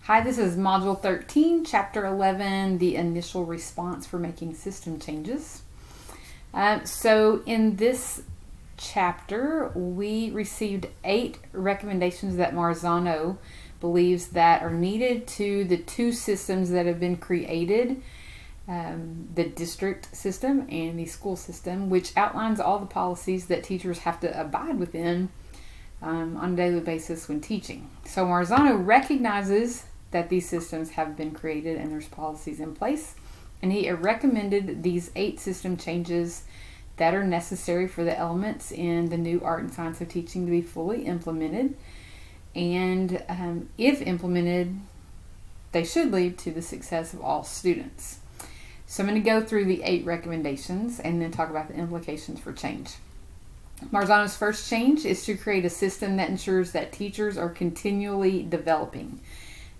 Hi, this is Module 13, Chapter 11, the initial response for making system changes. So in this chapter, we received 8 recommendations that Marzano believes that are needed to the 2 systems that have been created, the district system and the school system, which outlines all the policies that teachers have to abide within on a daily basis when teaching. So Marzano recognizes that these systems have been created and there's policies in place, and he recommended these 8 system changes that are necessary for the elements in the new art and science of teaching to be fully implemented, and if implemented, they should lead to the success of all students. So I'm going to go through the 8 recommendations and then talk about the implications for change. Marzano's first change is to create a system that ensures that teachers are continually developing.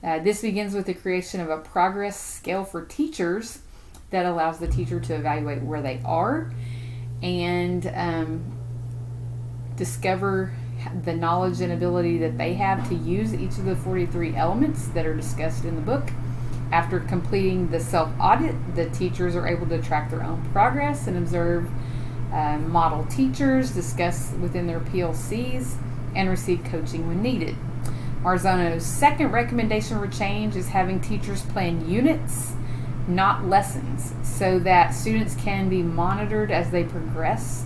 This begins with the creation of a progress scale for teachers that allows the teacher to evaluate where they are and discover the knowledge and ability that they have to use each of the 43 elements that are discussed in the book. After completing the self-audit, the teachers are able to track their own progress and observe model teachers, discuss within their PLCs, and receive coaching when needed. Marzano's second recommendation for change is having teachers plan units, not lessons, so that students can be monitored as they progress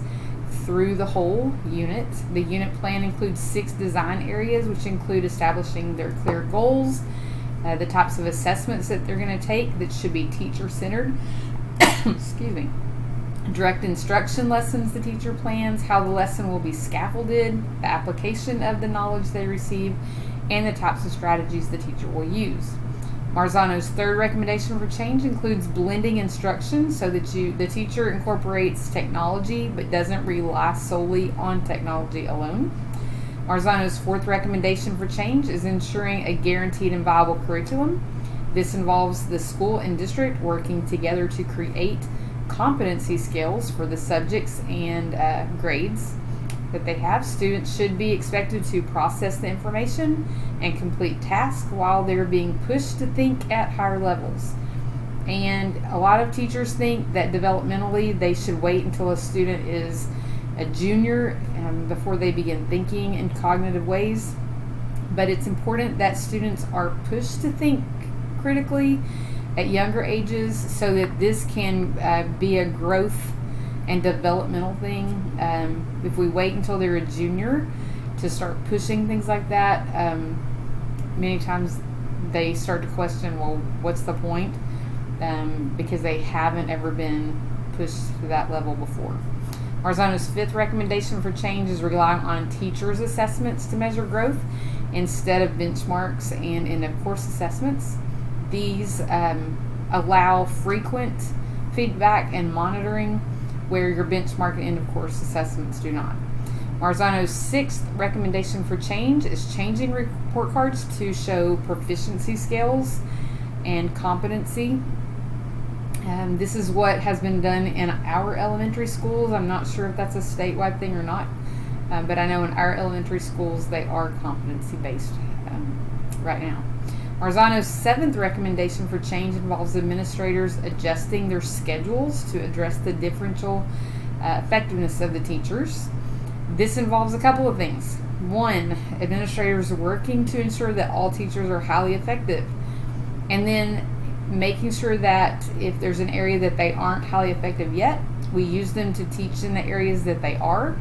through the whole unit. The unit plan includes 6 design areas, which include establishing their clear goals, the types of assessments that they're going to take that should be teacher-centered, excuse me, direct instruction lessons the teacher plans, how the lesson will be scaffolded, the application of the knowledge they receive, and the types of strategies the teacher will use. Marzano's third recommendation for change includes blending instruction so that the teacher incorporates technology but doesn't rely solely on technology alone. Marzano's fourth recommendation for change is ensuring a guaranteed and viable curriculum. This involves the school and district working together to create competency scales for the subjects and grades that they have. Students should be expected to process the information and complete tasks while they're being pushed to think at higher levels. And a lot of teachers think that developmentally they should wait until a student is a junior before they begin thinking in cognitive ways. But it's important that students are pushed to think critically at younger ages so that this can be a growth and developmental thing. If we wait until they're a junior to start pushing things like that, many times they start to question, well, what's the point? Because they haven't ever been pushed to that level before. Marzano's fifth recommendation for change is relying on teachers' assessments to measure growth instead of benchmarks and end-of-course assessments. These allow frequent feedback and monitoring, where your benchmark and end-of-course assessments do not. Marzano's sixth recommendation for change is changing report cards to show proficiency scales and competency. This is what has been done in our elementary schools. I'm not sure if that's a statewide thing or not, but I know in our elementary schools they are competency-based right now. Marzano's seventh recommendation for change involves administrators adjusting their schedules to address the differential effectiveness of the teachers. This involves a couple of things. One, administrators working to ensure that all teachers are highly effective, and then making sure that if there's an area that they aren't highly effective yet, we use them to teach in the areas that they are.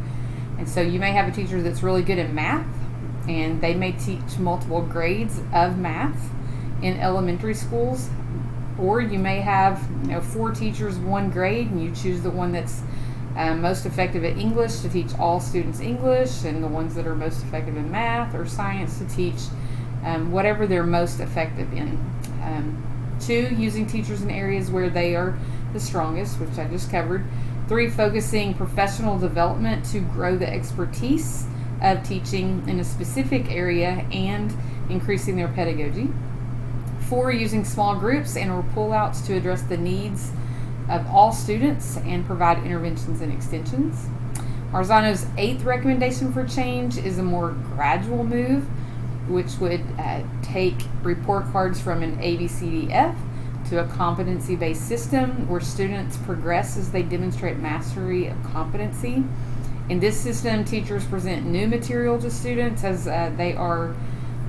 And so you may have a teacher that's really good in math, and they may teach multiple grades of math in elementary schools, or you may have 4 teachers, 1 grade, and you choose the one that's most effective at English to teach all students English, and the ones that are most effective in math or science to teach whatever they're most effective in. 2, using teachers in areas where they are the strongest, which I just covered. 3, focusing professional development to grow the expertise of teaching in a specific area and increasing their pedagogy. 4, using small groups and or pullouts to address the needs of all students and provide interventions and extensions. Marzano's 8th recommendation for change is a more gradual move. which would take report cards from an ABCDF to a competency-based system where students progress as they demonstrate mastery of competency. In this system, teachers present new material to students as they are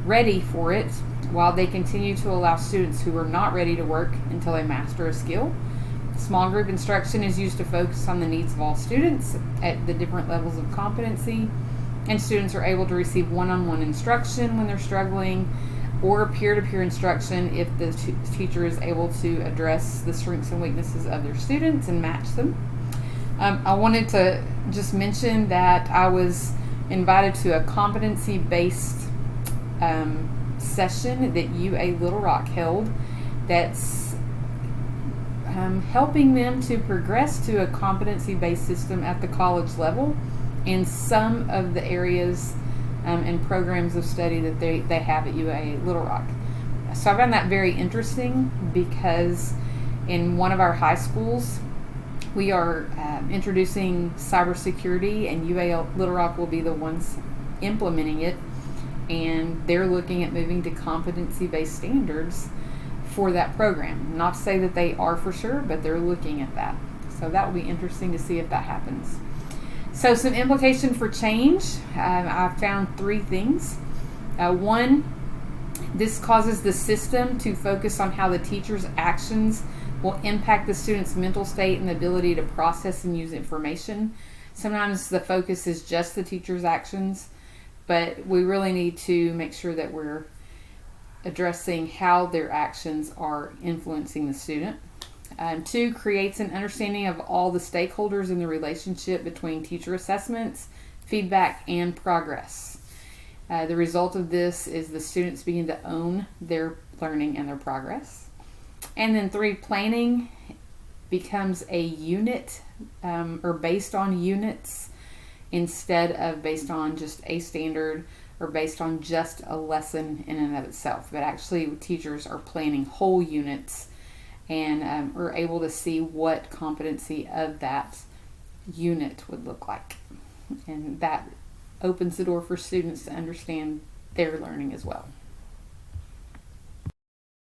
ready for it, while they continue to allow students who are not ready to work until they master a skill. Small group instruction is used to focus on the needs of all students at the different levels of competency, and students are able to receive one-on-one instruction when they're struggling, or peer-to-peer instruction if the teacher is able to address the strengths and weaknesses of their students and match them. I wanted to just mention that I was invited to a competency-based session that UA Little Rock held that's helping them to progress to a competency-based system at the college level in some of the areas and programs of study that they have at UA Little Rock. So I found that very interesting because in one of our high schools, we are introducing cybersecurity, and UA Little Rock will be the ones implementing it, and they're looking at moving to competency-based standards for that program. Not to say that they are for sure, but they're looking at that. So that will be interesting to see if that happens. So some implication for change, I found 3 things. One, this causes the system to focus on how the teacher's actions will impact the student's mental state and the ability to process and use information. Sometimes the focus is just the teacher's actions, but we really need to make sure that we're addressing how their actions are influencing the student. 2, creates an understanding of all the stakeholders in the relationship between teacher assessments, feedback, and progress. The result of this is the students begin to own their learning and their progress. And then 3, planning becomes a unit or based on units instead of based on just a standard or based on just a lesson in and of itself. But actually teachers are planning whole units and are able to see what competency of that unit would look like. And that opens the door for students to understand their learning as well.